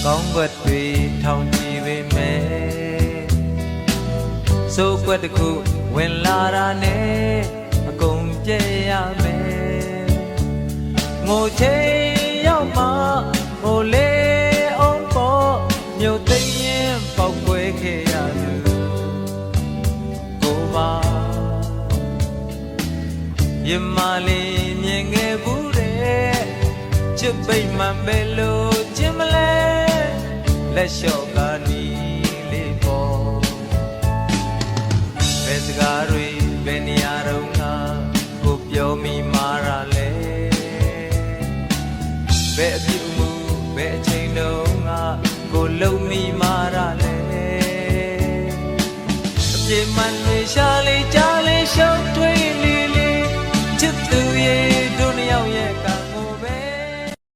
ကောင်းကွက်တွေထောင်ကြည့်ပေမဲ့စိုးကွက်တစ်ခုဝင်လာတာနဲ့အကုန်ပြည့်ရမယ်ငိုချင်းရောက်မှငိုလေအောင်ပေါ်မြို့သိမ်းရင်ပေါက်ကွဲခဲ့ရသူကိုပါရမလေးမြင်ခဲ့ဘူးတဲ့ချစ်ပိတ်မှပဲလို့ချင်မလဲလက်လျှော့ကနီလေးပေါ်ဘယ်စကားတွေဘယ်နေရာတော့ငါကိုပြောမိမာရလဲဘယ်အပြစ်မှုဘယ်အချ